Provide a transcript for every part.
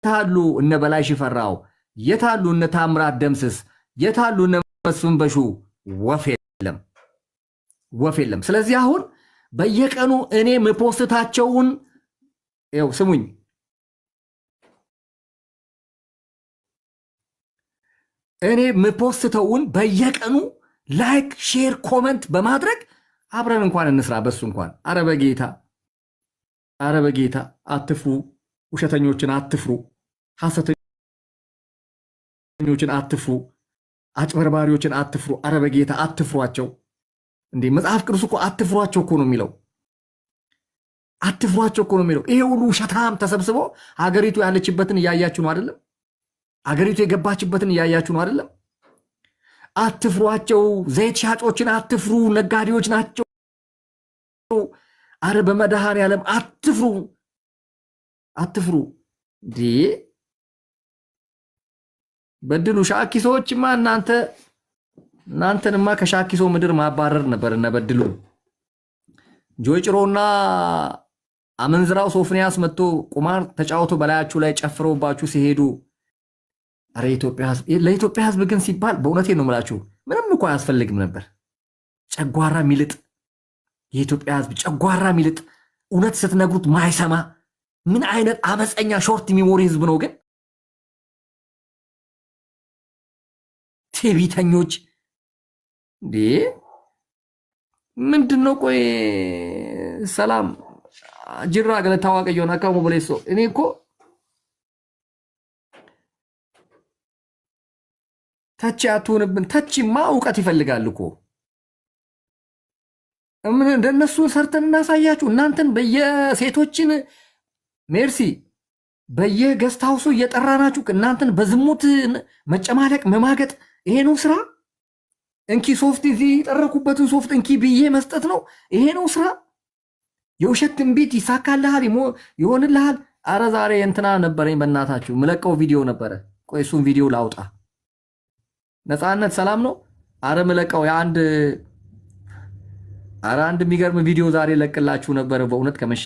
የታሉ እነ በላይ ሽፈራው? የታሉ እነ ታምራት ደምስስ? የታሉ እነ መስፍን በሹ? ወፍ የለም። ስለዚህ አሁን በየቀኑ እኔ ምፖስታቸውን ይኸው ስሙኝ፣ እኔ ምፖስተውን በየቀኑ ላይክ፣ ሼር፣ ኮመንት በማድረግ አብረን እንኳን እንስራ። በሱ እንኳን አረ በጌታ አትፍሩ፣ ውሸተኞችን አትፍሩ፣ ሐሰተኞችን አትፍሩ፣ አጭበርባሪዎችን አትፍሩ። አረ በጌታ አትፍሯቸው። እንዴ መጽሐፍ ቅዱስ እኮ አትፍሯቸው እኮ ነው የሚለው። አትፍሯቸው እኮ ነው የሚለው። ይሄ ሁሉ ውሸታም ተሰብስቦ ሀገሪቱ ያለችበትን እያያችሁ ነው አይደለም? ሀገሪቱ የገባችበትን እያያችሁ ነው አይደለም? አትፍሯቸው። ዘይት ሻጮችን አትፍሩ፣ ነጋዴዎች ናቸው። አረ በመድኃኔዓለም አትፍሩ። እንዴ በድሉ ሻኪሶችማ እናንተንማ ከሻኪሶ ምድር ማባረር ነበር። እነ በድሉ ጆይ ጭሮና አመንዝራው ሶፍንያስ መጥቶ ቁማር ተጫውቶ በላያችሁ ላይ ጨፍረውባችሁ ሲሄዱ፣ አረ ለኢትዮጵያ ሕዝብ ግን ሲባል በእውነቴን ነው የምላችሁ ምንም እኮ አያስፈልግም ነበር። ጨጓራ ሚልጥ የኢትዮጵያ ሕዝብ ጨጓራ ሚልጥ፣ እውነት ስትነግሩት ማይሰማ ምን አይነት አመፀኛ ሾርት ሚሞሪ ሕዝብ ነው ግን! ትዕቢተኞች እንዴ! ምንድነው? ቆይ ሰላም ጅራ ገለታ ዋቀዮና ካሞ በለሶ እኔ እኮ ተቺ አትሁንብን። ተቺማ እውቀት ይፈልጋል እኮ። ምን እንደነሱ ሰርተን እናሳያችሁ። እናንተን በየሴቶችን ሜርሲ በየገስት ሃውሱ እየጠራናችሁ እናንተን በዝሙት መጨማለቅ መማገጥ፣ ይሄ ነው ስራ? እንኪ ሶፍት እዚህ የጠረኩበትን ሶፍት እንኪ ብዬ መስጠት ነው? ይሄ ነው ስራ? የውሸት ትንቢት ይሳካልሃል፣ ይሆንልሃል። አረ ዛሬ እንትና ነበረኝ በእናታችሁ ምለቀው ቪዲዮ ነበረ። ቆይ እሱን ቪዲዮ ላውጣ። ነፃነት ሰላም ነው? አረ ምለቀው አንድ የሚገርም ቪዲዮ ዛሬ ለቅላችሁ ነበረ። በእውነት ከመሸ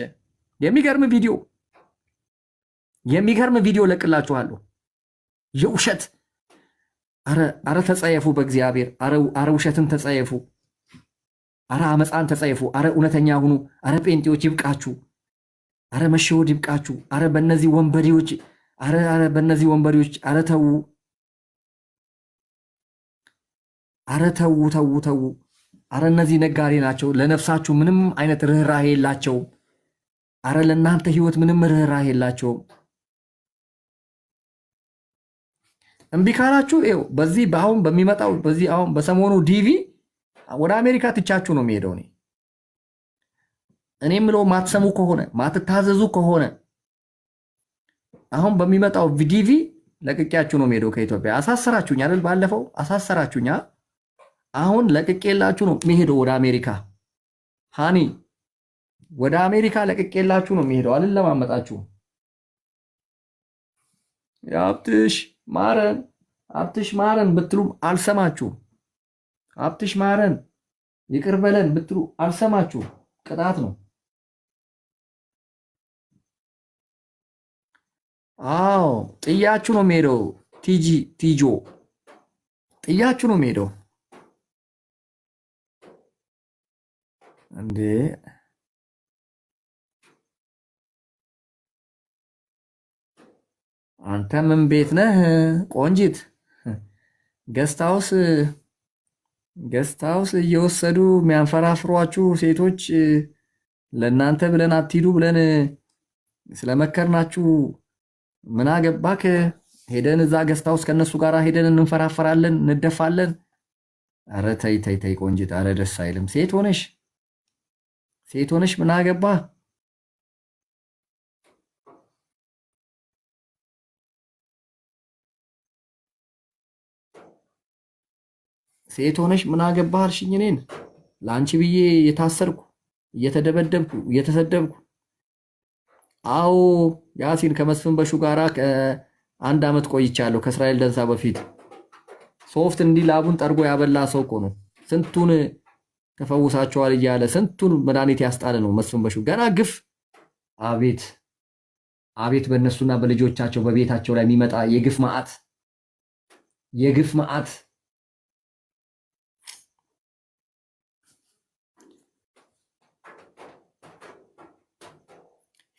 የሚገርም ቪዲዮ ለቅላችኋለሁ። የውሸት አረ ተጸየፉ በእግዚአብሔር። አረ ውሸትን ተጸየፉ። አረ አመፃን ተጸየፉ። አረ እውነተኛ ሁኑ። አረ ጴንጤዎች ይብቃችሁ። አረ መሸወድ ይብቃችሁ። አረ በእነዚህ ወንበዴዎች አረ ተዉ። አረ ተዉ። አረ እነዚህ ነጋዴ ናቸው። ለነፍሳችሁ ምንም አይነት ርህራሄ የላቸውም። አረ ለእናንተ ህይወት ምንም ርህራሄ የላቸውም። እምቢ ካላችሁ ይኸው በዚህ አሁን በሚመጣው በዚህ አሁን በሰሞኑ ዲቪ ወደ አሜሪካ ትቻችሁ ነው የሚሄደው። እኔ የምለው ማትሰሙ ከሆነ ማትታዘዙ ከሆነ አሁን በሚመጣው ዲቪ ለቅቄያችሁ ነው የሚሄደው ከኢትዮጵያ። አሳሰራችሁኝ አይደል? ባለፈው አሳሰራችሁኝ። አሁን ለቅቄላችሁ ነው የሚሄደው ወደ አሜሪካ። ሃኒ ወደ አሜሪካ ለቅቄላችሁ ነው የሚሄደው። አልለማመጣችሁ። አብትሽ ማረን ብትሉም አልሰማችሁ። አብትሽ ማረን ይቅር በለን ብትሉ አልሰማችሁ። ቅጣት ነው። አዎ ጥያችሁ ነው የሚሄደው። ቲጆ ጥያችሁ ነው የሚሄደው። እንዴ አንተ ምን ቤት ነህ ቆንጂት? ገስት ሃውስ እየወሰዱ የሚያንፈራፍሯችሁ ሴቶች ለእናንተ ብለን አትሂዱ ብለን ስለመከርናችሁ ምን አገባክ? ሄደን እዛ ገስት ሃውስ ከነሱ ጋር ሄደን እንፈራፈራለን፣ እንደፋለን። አረ ተይ ቆንጂት፣ አረ ደስ አይልም። ሴት ሆነሽ ምን አገባ? ሴት ሆነሽ ምን አገባህ አልሽኝ? እኔን ለአንቺ ብዬ የታሰርኩ እየተደበደብኩ እየተሰደብኩ። አዎ ያሲን ከመስፍን በሹ ጋራ ከአንድ ዓመት ቆይቻለሁ። ከእስራኤል ደንሳ በፊት ሶፍት እንዲህ ላቡን ጠርጎ ያበላ ሰው እኮ ነው። ስንቱን ተፈውሳቸዋል እያለ ስንቱን መድኃኒት ያስጣለ ነው መስፍን በሹ። ገና ግፍ! አቤት አቤት በእነሱና በልጆቻቸው በቤታቸው ላይ የሚመጣ የግፍ መዓት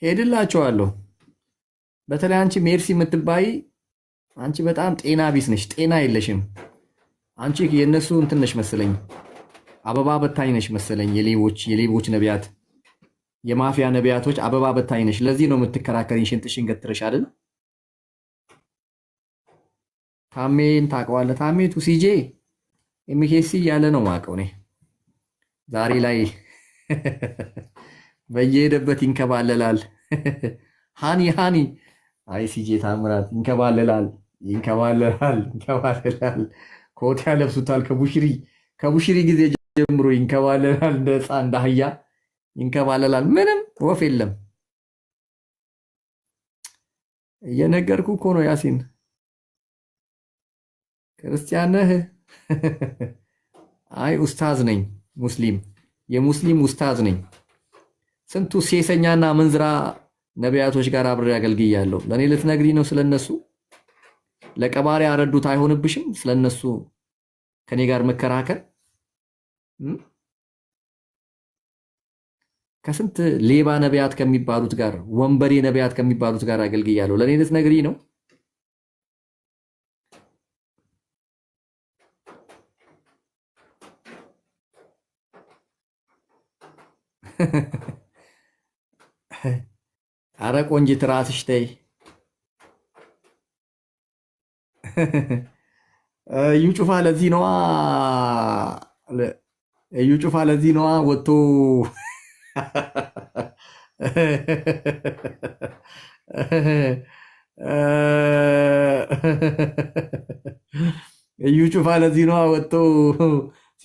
ሄድላቸዋለሁ። በተለይ አንቺ ሜርሲ የምትባይ አንቺ በጣም ጤና ቢስ ነሽ፣ ጤና የለሽም። አንቺ የእነሱ እንትን ነሽ መሰለኝ፣ አበባ በታኝ ነሽ መሰለኝ። የሌቦች ነቢያት፣ የማፊያ ነቢያቶች አበባ በታኝ ነሽ። ለዚህ ነው የምትከራከሪኝ ሽንጥሽን ገትረሽ አይደል? ታሜን ታውቀዋለህ? ታሜ ቱሲጄ ኤምኬሲ ያለ ነው ማውቀው እኔ። ዛሬ ላይ በየሄደበት ይንከባለላል። ሃኒ አይ ሲጄ ታምራት ይንከባለላል። ኮት ያለብሱታል። ከቡሽሪ ጊዜ ጀምሮ ይንከባለላል። እንደ ሕፃን እንደ አህያ ይንከባለላል። ምንም ወፍ የለም። እየነገርኩ እኮ ነው ያሲን። ክርስቲያን ነህ? አይ ኡስታዝ ነኝ፣ የሙስሊም ኡስታዝ ነኝ። ስንቱ ሴሰኛና መንዝራ ነቢያቶች ጋር አብሬ አገልግያለሁ። ለእኔ ልትነግሪ ነው ስለነሱ? ለቀባሪ ያረዱት አይሆንብሽም? ስለነሱ ከኔ ጋር መከራከር? ከስንት ሌባ ነቢያት ከሚባሉት ጋር፣ ወንበዴ ነቢያት ከሚባሉት ጋር አገልግያለሁ። ለእኔ ልትነግሪ ነው? አረ ቆንጂት ራስሽ ተይ። እዩ ጩፋ ለዚህ ነዋ ወጥቶ እዩ ጩፋ ለዚህ ነዋ ወጥቶ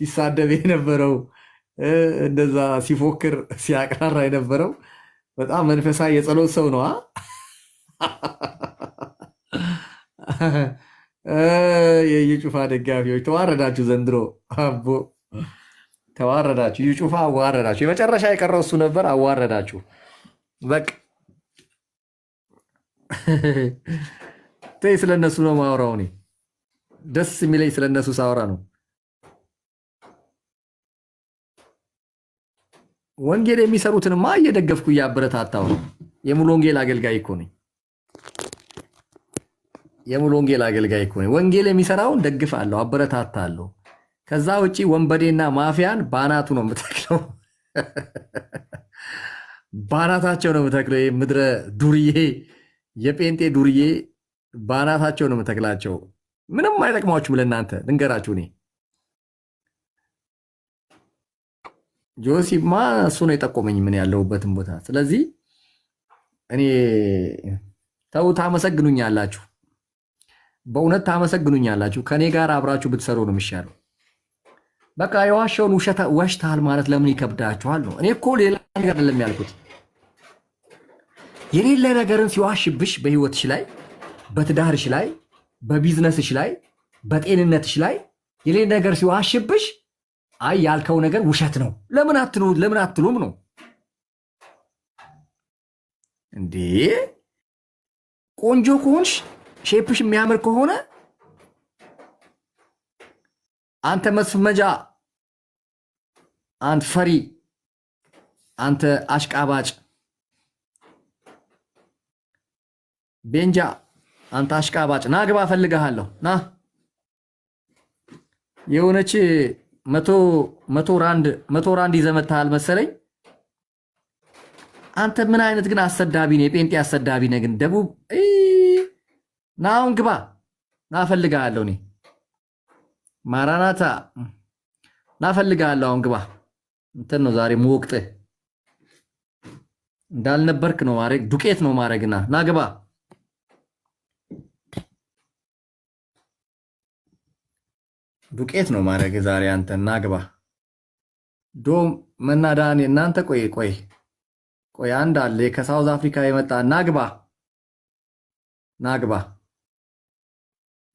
ሲሳደብ የነበረው፣ እንደዛ ሲፎክር ሲያቅራራ የነበረው በጣም መንፈሳዊ የጸሎት ሰው ነዋ። የዩ ጩፋ ደጋፊዎች ተዋረዳችሁ ዘንድሮ። አቦ ተዋረዳችሁ። እዩ ጩፋ አዋረዳችሁ። የመጨረሻ የቀረው እሱ ነበር። አዋረዳችሁ። በቃ ተይ፣ ስለነሱ ነው ማውራው። እኔ ደስ የሚለኝ ስለነሱ ሳወራ ነው። ወንጌል የሚሰሩትንማ እየደገፍኩ እያበረታታው ነው። የሙሉ ወንጌል አገልጋይ እኮ ነኝ። ወንጌል የሚሰራውን ደግፋለሁ፣ አበረታታለሁ። ከዛ ውጪ ወንበዴና ማፊያን ባናቱ ነው የምተክለው። ባናታቸው ነው የምተክለው። ምድረ ዱርዬ፣ የጴንጤ ዱርዬ ባናታቸው ነው የምተክላቸው። ምንም አይጠቅሟችሁም ለእናንተ ልንገራችሁ። እኔ ጆሲማ እሱ ነው የጠቆመኝ ምን ያለሁበትን ቦታ። ስለዚህ እኔ ተው፣ ታመሰግኑኛላችሁ፣ በእውነት ታመሰግኑኛላችሁ። ከኔ ጋር አብራችሁ ብትሰሩ ነው የሚሻለው። በቃ የዋሸውን ዋሽተሃል ማለት ለምን ይከብዳችኋል ነው። እኔ እኮ ሌላ ነገር አይደለም ያልኩት። የሌለ ነገርን ሲዋሽብሽ በህይወትሽ ላይ፣ በትዳርሽ ላይ፣ በቢዝነስሽ ላይ፣ በጤንነትሽ ላይ የሌለ ነገር ሲዋሽብሽ አይ ያልከው ነገር ውሸት ነው ለምን አትሉም ነው እንዴ? ቆንጆ ከሆንሽ ሼፕሽ የሚያምር ከሆነ አንተ መስመጃ፣ አንተ ፈሪ፣ አንተ አሽቃባጭ፣ ቤንጃ፣ አንተ አሽቃባጭ ና ግባ እፈልግሃለሁ ና። የሆነች መቶ ራንድ ይዘህ መጥተሃል መሰለኝ። አንተ ምን አይነት ግን አሰዳቢ ነህ? የጴንጤ አሰዳቢ ነህ ግን። ደቡብ ና አሁን ግባ ና እፈልግሃለሁ። እኔ ማራናታ ና እፈልግሃለሁ አሁን ግባ። እንትን ነው ዛሬ መወቅጥህ እንዳልነበርክ ነው ማረግ፣ ዱቄት ነው ማረግና ና ግባ። ዱቄት ነው ማድረግ ዛሬ አንተ እና ግባ። ዶም መናዳን እናንተ ቆይ አንድ አለ ከሳውዝ አፍሪካ የመጣ ናግባ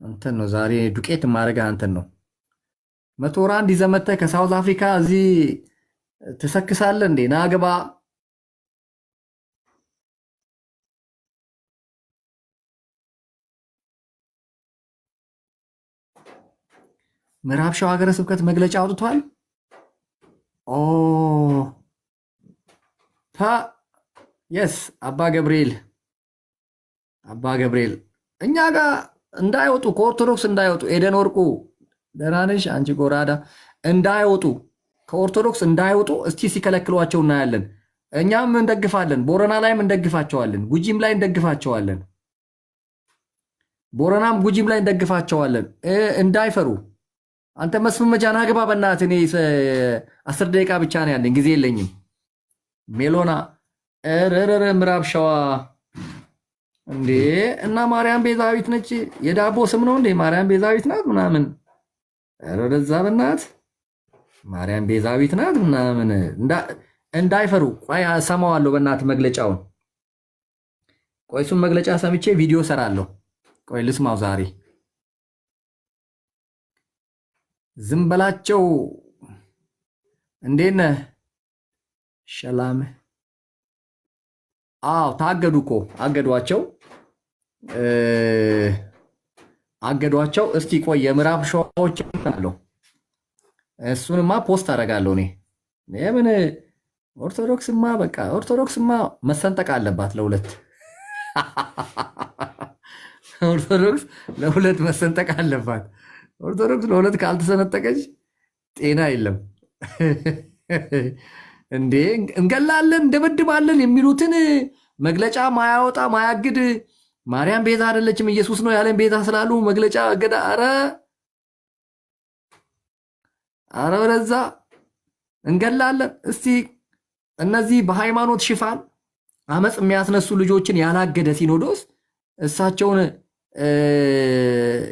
አንተን ነው ዛሬ ዱቄት ማድረግ አንተን ነው። 100 ራንድ ይዘህ መጥተህ ከሳውዝ አፍሪካ እዚህ ትሰክሳለህ እንዴ? ናግባ ምዕራብ ሸዋ ሀገረ ስብከት መግለጫ አውጥቷል። ኦ የስ አባ ገብርኤል እኛ ጋር እንዳይወጡ ከኦርቶዶክስ እንዳይወጡ ኤደን ወርቁ ደህና ነሽ አንቺ ጎራዳ እንዳይወጡ ከኦርቶዶክስ እንዳይወጡ እስቲ ሲከለክሏቸው እናያለን። እኛም እንደግፋለን። ቦረና ላይም እንደግፋቸዋለን። ጉጂም ላይ እንደግፋቸዋለን። ቦረናም ጉጂም ላይ እንደግፋቸዋለን። እንዳይፈሩ። አንተ መስፍን መጃና ግባ በእናትህ። እኔ 10 ደቂቃ ብቻ ነው ያለኝ፣ ጊዜ የለኝም። ሜሎና ረረረ ምዕራብ ሸዋ እንዴ! እና ማርያም ቤዛዊት ነች። የዳቦ ስም ነው እንዴ? ማርያም ቤዛዊት ናት ምናምን። ረረዛ በእናትህ ማርያም ቤዛዊት ናት ምናምን እንዳይፈሩ። ቆይ ሰማዋለሁ በእናትህ መግለጫውን። ቆይ እሱን መግለጫ ሰምቼ ቪዲዮ ሰራለሁ። ቆይ ልስማው ዛሬ። ዝም በላቸው። እንዴት ነህ? ሰላም። አዎ ታገዱ እኮ አገዷቸው። እስቲ ቆይ የምዕራብ ሸዋዎች አለው። እሱንማ ፖስት አደርጋለሁ እኔ። የምን ኦርቶዶክስማ በቃ ኦርቶዶክስማ መሰንጠቅ አለባት ለሁለት። ኦርቶዶክስ ለሁለት መሰንጠቅ አለባት። ኦርቶዶክስ ለሁለት ካልተሰነጠቀች ጤና የለም እንዴ። እንገላለን፣ እንደበድባለን የሚሉትን መግለጫ ማያወጣ ማያግድ ማርያም ቤዛ አይደለችም ኢየሱስ ነው ያለን ቤዛ ስላሉ መግለጫ ገዳ። አረ ወደዛ እንገላለን። እስቲ እነዚህ በሃይማኖት ሽፋን አመፅ የሚያስነሱ ልጆችን ያላገደ ሲኖዶስ እሳቸውን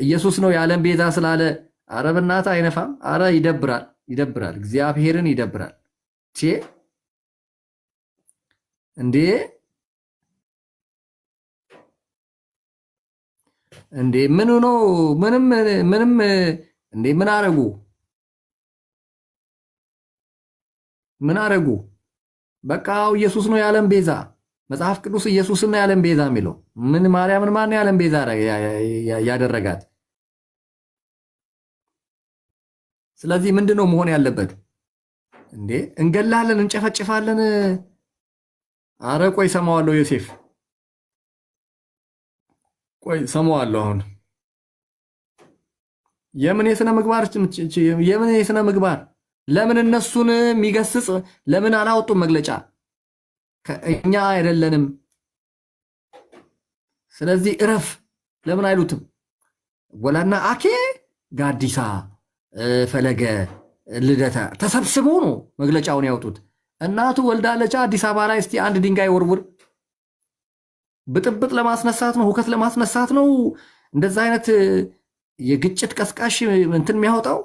ኢየሱስ ነው ያለን ቤዛ ስላለ አረ በእናትህ አይነፋም። አረ ይደብራል፣ እግዚአብሔርን ይደብራል። እንዴ ምን ነው? ምንም እንዴ ምን አረጉ? በቃ ኢየሱስ ነው ያለን ቤዛ። መጽሐፍ ቅዱስ ኢየሱስና ያለን ቤዛ የሚለው ምን? ማርያምን ማን ያለን ቤዛ ያደረጋት? ስለዚህ ምንድነው መሆን ያለበት? እንዴ እንገላለን፣ እንጨፈጭፋለን። አረ ቆይ ሰማዋለሁ፣ ዮሴፍ ቆይ ሰማዋለሁ። አሁን የምን የስነ ምግባር ለምን እነሱን የሚገስጽ ለምን አላወጡም መግለጫ? እኛ አይደለንም። ስለዚህ እረፍ ለምን አይሉትም? ወላና አኬ ጋዲሳ ፈለገ ልደታ ተሰብስበው ነው መግለጫውን ያወጡት። እናቱ ወልዳለቻ አዲስ አበባ ላይ እስቲ አንድ ድንጋይ ወርውር። ብጥብጥ ለማስነሳት ነው፣ ሁከት ለማስነሳት ነው። እንደዛ አይነት የግጭት ቀስቃሽ እንትን የሚያወጣው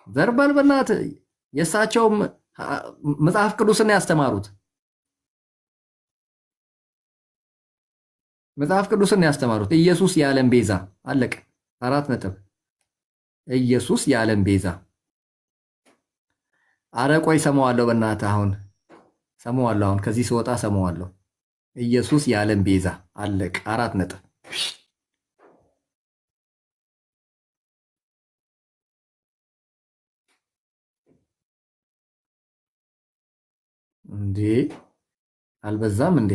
ዘርበል በናት። የእሳቸውም መጽሐፍ ቅዱስን ያስተማሩት ኢየሱስ የዓለም ቤዛ አለቀ። 4 ነጥብ። ኢየሱስ የዓለም ቤዛ። አረ ቆይ ሰማዋለሁ በእናትህ አሁን ሰማዋለሁ። አሁን ከዚህ ስወጣ ሰማዋለሁ። ኢየሱስ የዓለም ቤዛ አለቀ። 4 ነጥብ። እንዴ አልበዛም እንዴ?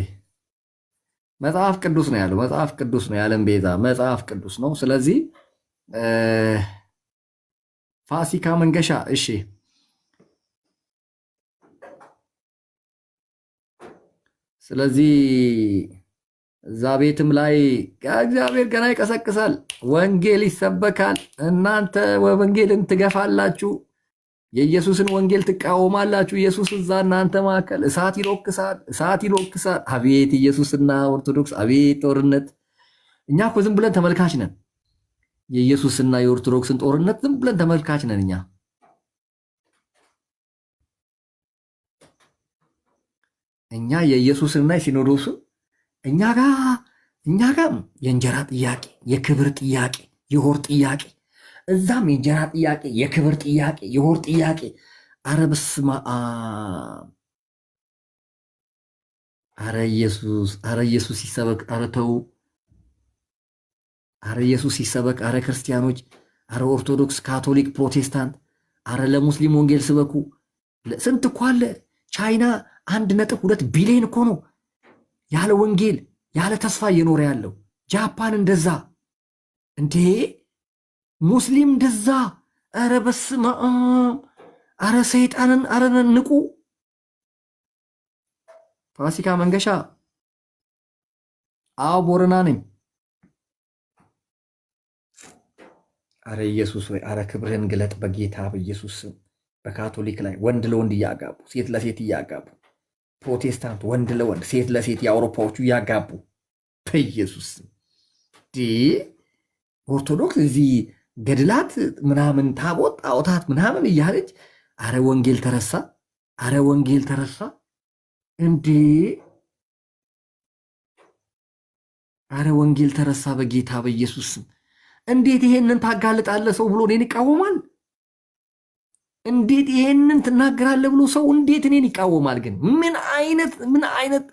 መጽሐፍ ቅዱስ ነው ያለው። መጽሐፍ ቅዱስ ነው የዓለም ቤዛ መጽሐፍ ቅዱስ ነው። ስለዚህ ፋሲካ መንገሻ እሺ። ስለዚህ እዛ ቤትም ላይ እግዚአብሔር ገና ይቀሰቅሳል፣ ወንጌል ይሰበካል። እናንተ ወንጌልን ትገፋላችሁ፣ የኢየሱስን ወንጌል ትቃወማላችሁ። ኢየሱስ እዛ እናንተ መካከል እሳት ይሎክሳል። አቤት ኢየሱስና ኦርቶዶክስ፣ አቤት ጦርነት። እኛ እኮ ዝም ብለን ተመልካች ነን። የኢየሱስና የኦርቶዶክስን ጦርነት ዝም ብለን ተመልካች ነን እኛ የኢየሱስና የሲኖዶሱ እኛ ጋር የእንጀራ ጥያቄ፣ የክብር ጥያቄ፣ የሆር ጥያቄ፣ እዛም የእንጀራ ጥያቄ፣ የክብር ጥያቄ፣ የሆር ጥያቄ። አረ በስመ አብ! አረ ኢየሱስ ይሰበክ። አረ ተው! አረ ኢየሱስ ይሰበክ። አረ ክርስቲያኖች፣ አረ ኦርቶዶክስ፣ ካቶሊክ፣ ፕሮቴስታንት፣ አረ ለሙስሊም ወንጌል ስበኩ። ስንት እኮ አለ። ቻይና 1.2 ቢሊዮን እኮ ነው ያለ ወንጌል ያለ ተስፋ እየኖረ ያለው። ጃፓን እንደዛ እንዴ! ሙስሊም እንደዛ። አረ በስመ አብ! አረ ሰይጣንን አረ ንቁ። ፋሲካ መንገሻ፣ አዎ ቦረና ነኝ። አረ ኢየሱስ ወይ አረ ክብርህን ግለጥ በጌታ በኢየሱስ ስም። በካቶሊክ ላይ ወንድ ለወንድ እያጋቡ ሴት ለሴት እያጋቡ፣ ፕሮቴስታንት ወንድ ለወንድ ሴት ለሴት የአውሮፓዎቹ እያጋቡ በኢየሱስ ስም። ኦርቶዶክስ እዚህ ገድላት ምናምን ታቦት ጣዖታት ምናምን እያለች አረ ወንጌል ተረሳ፣ አረ ወንጌል ተረሳ እንዴ! አረ ወንጌል ተረሳ በጌታ በኢየሱስ ስም። እንዴት ይሄንን ታጋልጣለህ ሰው ብሎ እኔን ይቃወማል? እንዴት ይሄንን ትናገራለህ ብሎ ሰው እንዴት እኔን ይቃወማል? ግን ምን አይነት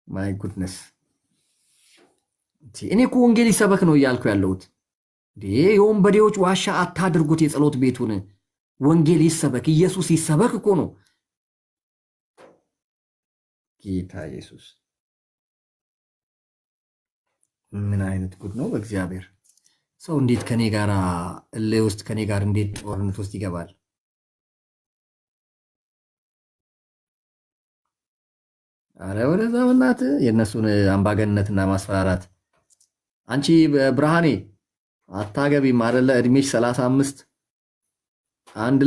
ማይ ጉድነስ! እኔ እኮ ወንጌል ይሰበክ ነው እያልኩ ያለሁት። የወንበዴዎች ዋሻ አታድርጉት የጸሎት ቤቱን። ወንጌል ይሰበክ፣ ኢየሱስ ይሰበክ እኮ ነው። ጌታ ኢየሱስ ምን አይነት ጉድ ነው በእግዚአብሔር! ሰው እንዴት ከኔ ጋር እልህ ውስጥ ከኔ ጋር እንዴት ጦርነት ውስጥ ይገባል? አረ ወደዛ በእናትህ የእነሱን አምባገነንነትና ማስፈራራት። አንቺ ብርሃኔ አታገቢም አይደለ? እድሜሽ 35 አንድ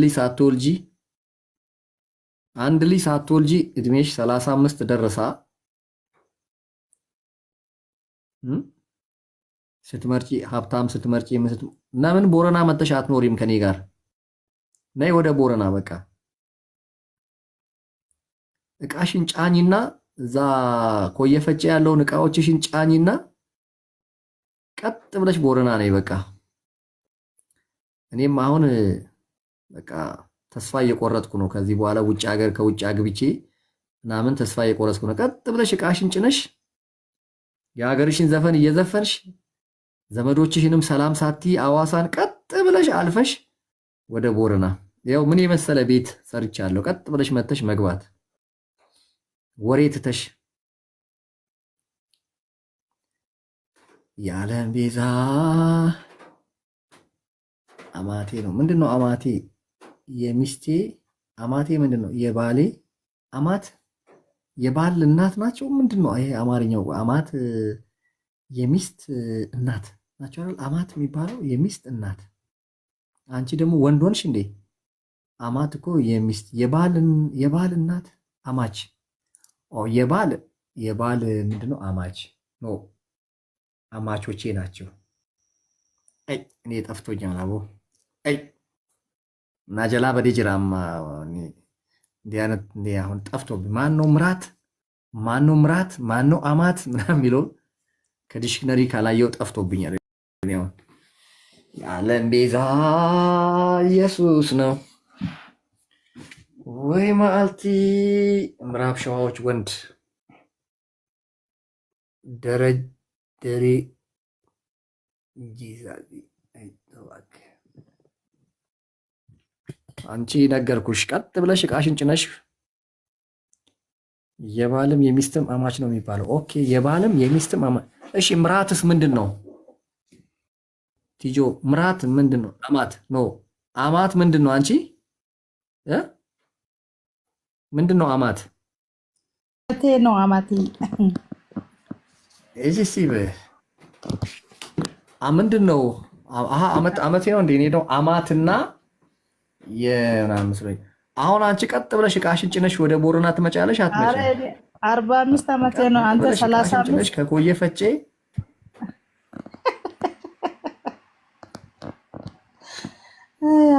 ልጅ ሳትወልጂ እድሜሽ 35 ደረሳ። ስትመርጪ ሀብታም ስትመርጪ ለምን ቦረና መተሽ አትኖሪም ከኔ ጋር? ነይ ወደ ቦረና በቃ እቃሽን ጫኝና እዛ ኮየፈጨ ያለውን እቃዎችሽን ጫኝና ቀጥ ብለሽ ቦረና ነይ በቃ። እኔም አሁን በቃ ተስፋ እየቆረጥኩ ነው። ከዚህ በኋላ ውጭ ሀገር ከውጭ አግብቼ ምናምን ተስፋ እየቆረጥኩ ነው። ቀጥ ብለሽ እቃሽን ጭነሽ የሀገርሽን ዘፈን እየዘፈንሽ ዘመዶችሽንም ሰላም ሳቲ አዋሳን ቀጥ ብለሽ አልፈሽ ወደ ቦረና። ያው ምን የመሰለ ቤት ሰርቻለሁ። ቀጥ ብለሽ መተሽ መግባት ወሬ ትተሽ የዓለም ቤዛ አማቴ ነው። ምንድነው አማቴ? የሚስቴ አማቴ ምንድነው? የባሌ አማት የባል እናት ናቸው። ምንድነው ይሄ አማርኛው? አማት የሚስት እናት ናቸው አይደል? አማት የሚባለው የሚስት እናት። አንቺ ደግሞ ወንድ ሆንሽ እንዴ? አማት እኮ የሚስት የባል እናት አማች። የባል ምንድነው? አማች ኖ አማቾቼ ናቸው። አይ እኔ ጠፍቶኛል አቦ። አይ ናጀላ በዲጅራማ እንዲህ አይነት አሁን ጠፍቶብኝ ማነው ምራት ማነው አማት ምናምን የሚለው ከዲክሽነሪ ካላየው ጠፍቶብኛል። አሁን የዓለም ቤዛ ኢየሱስ ነው ወይ ማልቲ ምዕራብ ሸዋዎች ወንድ ደሬ ጂዛዚ አይተዋክ። አንቺ ነገርኩሽ፣ ቀጥ ብለሽ እቃሽን ጭነሽ የባልም የሚስትም አማች ነው የሚባለው። ኦኬ የባልም የሚስትም አማች። እሺ ምራትስ ምንድን ነው? ቲጆ ምራት ምንድን ነው? አማት ነው። አማት ምንድን ነው? አንቺ ምንድን ነው አማት? ነው አማት እዚህ ሲበ ምንድን ነው? አመት ነው እንዴ? እኔ ነው አማትና የምናምን መስሎኝ። አሁን አንቺ ቀጥ ብለሽ እቃሽን ጭነሽ ወደ ቦረና ትመጫለሽ። አትመጪም? 45 ዓመቴ ነው። አንተ 35 ከኮየ ፈጬ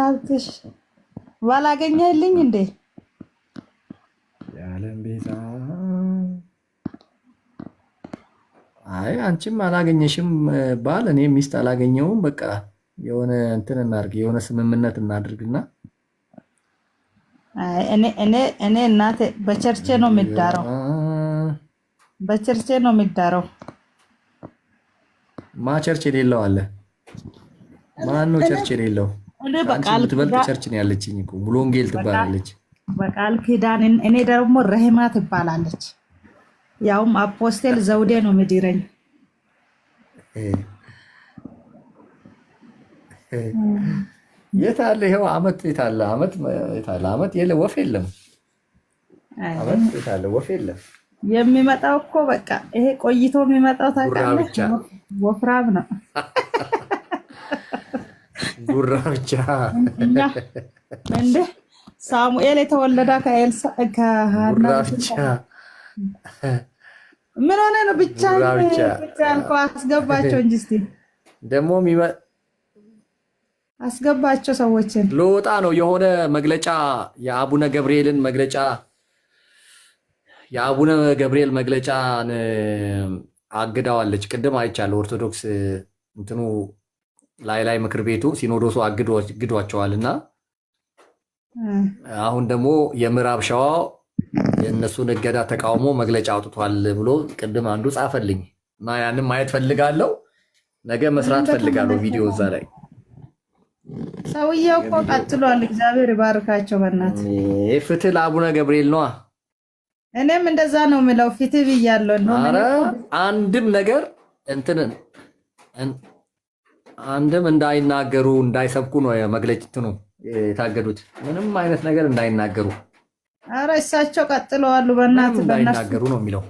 አብትሽ ባላገኘልኝ እንዴ? የዓለም ቤዛ አይ አንቺም አላገኘሽም ባል፣ እኔ ሚስት አላገኘውም። በቃ የሆነ እንትን እናድርግ፣ የሆነ ስምምነት እናድርግና እኔ እናቴ በቸርቼ ነው የሚዳረው፣ በቸርቼ ነው የሚዳረው። ማ ቸርች የሌለው አለ? ማን ነው ቸርች የሌለው? እኔ ከአንቺ በቃል የምትበልጥ ኪዳን ቸርች ነው ያለችኝ እኮ ሙሉ ወንጌል ትባላለች። በቃል ኪዳን እኔ ደግሞ ረሂማ ትባላለች። ያውም አፖስቴል ዘውዴ ነው ምድረኝ። የት አለ ይኸው አመት የት አለ አመት የት አለ አመት የለ ወፍ የለም። አመት የት አለ ወፍ የለም። የሚመጣው እኮ በቃ ይሄ ቆይቶ የሚመጣው ጉራ ታውቃለህ፣ ብቻ ወፍራም ነው። ጉራ ብቻ እኛ እንደ ሳሙኤል የተወለዳ ከኤልሳ ከሃና ጉራ ብቻ ምን ሆነ ነው ብቻ ጉራ ብቻ ያልከው? አስገባቸው እንጂ እስቲ ደግሞ አስገባቸው ሰዎችን። ለወጣ ነው የሆነ መግለጫ የአቡነ ገብርኤልን መግለጫ የአቡነ ገብርኤል መግለጫን አግዳዋለች። ቅድም አይቻለሁ። ኦርቶዶክስ እንትኑ ላይ ምክር ቤቱ ሲኖዶሱ አግዷቸዋልና አሁን ደግሞ የምዕራብ ሸዋ የእነሱን እገዳ ተቃውሞ መግለጫ አውጥቷል ብሎ ቅድም አንዱ ጻፈልኝ እና ያንን ማየት ፈልጋለሁ። ነገ መስራት ፈልጋለሁ ቪዲዮ እዛ ላይ። ሰውየው እኮ ቀጥሏል። እግዚአብሔር ይባርካቸው። በእናት ፍትህ ለአቡነ ገብርኤል ነዋ። እኔም እንደዛ ነው የምለው። ፍትህ ብያለሁ ነው። ኧረ አንድም ነገር እንትንን አንድም እንዳይናገሩ እንዳይሰብኩ ነው መግለጫ የታገዱት። ምንም አይነት ነገር እንዳይናገሩ። ኧረ እሳቸው ቀጥለዋል። በእናት እንዳይናገሩ ነው የሚለው።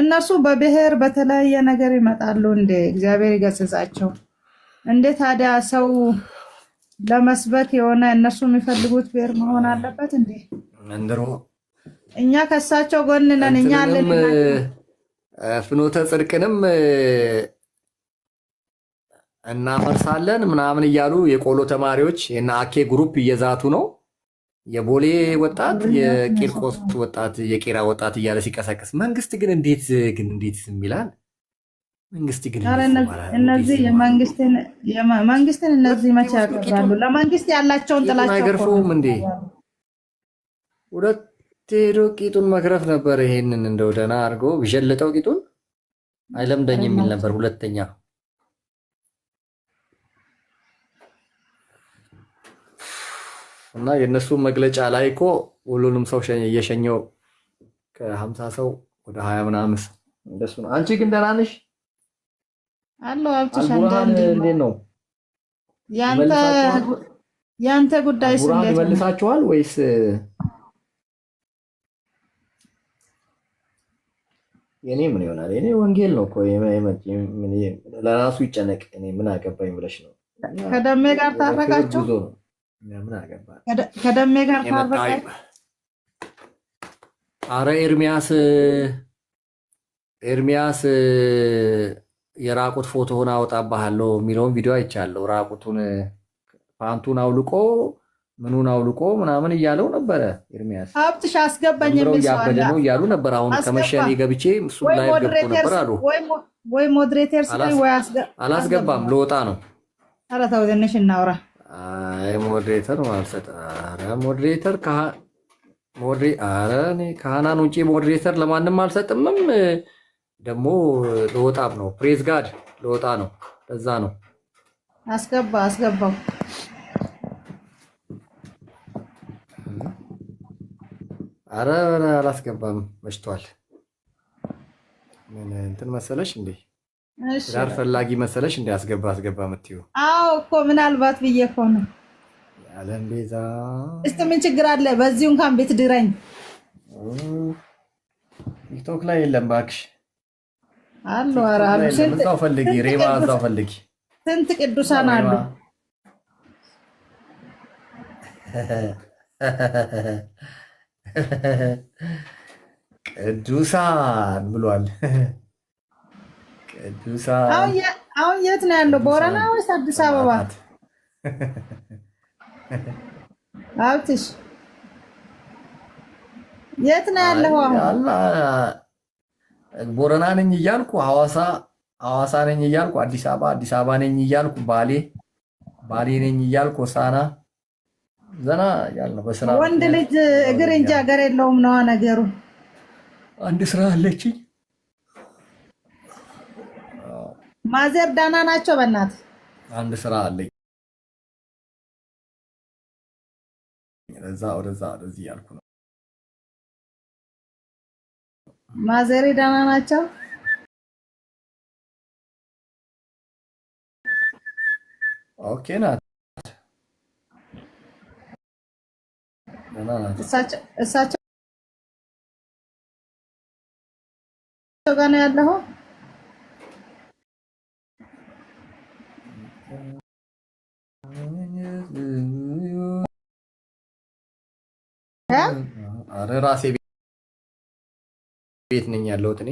እነሱ በብሔር በተለያየ ነገር ይመጣሉ። እንደ እግዚአብሔር ይገስጻቸው። እንደ ታዲያ ሰው ለመስበክ የሆነ እነሱ የሚፈልጉት ብሔር መሆን አለበት እንዴ? እንድሮ እኛ ከሳቸው ጎን ነን። እኛ አለን። ፍኖተ ጽድቅንም እናፈርሳለን ምናምን እያሉ የቆሎ ተማሪዎች እና አኬ ግሩፕ እየዛቱ ነው። የቦሌ ወጣት የቂርቆስ ወጣት የቄራ ወጣት እያለ ሲቀሰቅስ መንግስት ግን እንዴት የሚላል? መንግስት ግን እነዚህ መንግስትን እነዚህ መቼ ያቀርባሉ? ለመንግስት ያላቸውን ጥላቸው አይገርፉም እንዴ? ሁለት ሄዶ ቂጡን መክረፍ ነበር። ይሄንን እንደው ደህና አድርጎ ቢሸልጠው ቂጡን አይለምደኝ የሚል ነበር። ሁለተኛ እና የእነሱ መግለጫ ላይ እኮ ሁሉንም ሰው እየሸኘው ከ50 ሰው ወደ 20 ምናምን እንደሱ ነው። አንቺ ግን ደህና ነሽ? አሎ አብትሽ እንዴት ነው ያንተ ጉዳይ? ስለዚህ ይመልሳችኋል ወይስ የኔ ምን ይሆናል? የኔ ወንጌል ነው እኮ ለራሱ ይጨነቅ። እኔ ምን አገባኝ ብለሽ ነው? ከደሜ ጋር ታረቃችሁ? ምን አገባ? ከደሜ ጋር ታረቃችሁ? አረ ኤርሚያስ የራቁት ፎቶውን አወጣብሃለሁ የሚለውን ቪዲዮ አይቻለሁ። ራቁቱን ፓንቱን አውልቆ ምኑን አውልቆ ምናምን እያለው ነበረ። ኤርሚያስ ሀብትሽ አስገባኝ የሚል ሰው ያበደ ነው እያሉ ነበር። አሁን ከመሸኔ ገብቼ እሱ ላይ ገብቶ ነበር አሉ። ወይ ሞዴሬተር ወይ አላስገባም፣ ለወጣ ነው። ኧረ ተው ትንሽ እናውራ። አይ ሞዴሬተር ማለት ኧረ ሞዴሬተር ኧረ እኔ ካህናን ውጪ ሞዴሬተር ለማንም አልሰጥምም። ደግሞ ለወጣም ነው። ፕሬዝ ጋድ ለወጣ ነው። ለዛ ነው አስገባው። አረ አላስገባም፣ መሽቷል። ምን እንትን መሰለሽ እንዴ? ዳር ፈላጊ መሰለሽ እንዴ? አስገባ የምትይው? አዎ እኮ ምናልባት ብዬ እኮ ነው። ያለም ቤዛ እስቲ ምን ችግር አለ? በዚሁ እንኳን ቤት ድረኝ። ቲክቶክ ላይ የለም እባክሽ። አሉ ኧረ አሉ። እዛው ፈልጊ፣ ሬባ እዛው ፈልጊ። ስንት ቅዱሳን አሉ። ቅዱሳን ብሏል። ቅዱሳን አሁን የት ነው ያለው? ቦረና ወይስ አዲስ አበባ? ሀብትሽ የት ነው ያለው? ቦረና ነኝ እያልኩ ሐዋሳ ነኝ እያልኩ አዲስ አበባ ነኝ እያልኩ ባሌ ነኝ እያልኩ ሆሳዕና ዘና ያልነው በስራ ወንድ ልጅ እግር እንጂ ሀገር የለውም ነው ነገሩ። አንድ ስራ አለችኝ። ማዘር ዳና ናቸው። በእናትህ አንድ ስራ አለኝ። እዛ ወደዛ ወደዚህ ያልኩ ነው። ማዘሬ ደህና ናቸው? ኦኬ ናት፣ ደህና ናት። እሳቸው ጋር ነው ያለኸው? አረ ራሴ ቤት ነኝ ያለሁት እኔ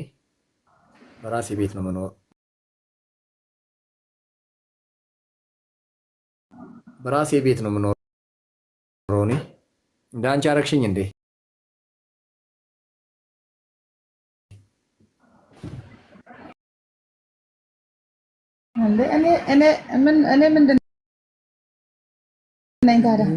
በራሴ ቤት ነው የምኖረው። በራሴ ቤት ነው የምኖረው እኔ። እንደ አንቺ አረግሽኝ እንዴ? እንዴ እኔ ምንድን ነኝ ታዲያ?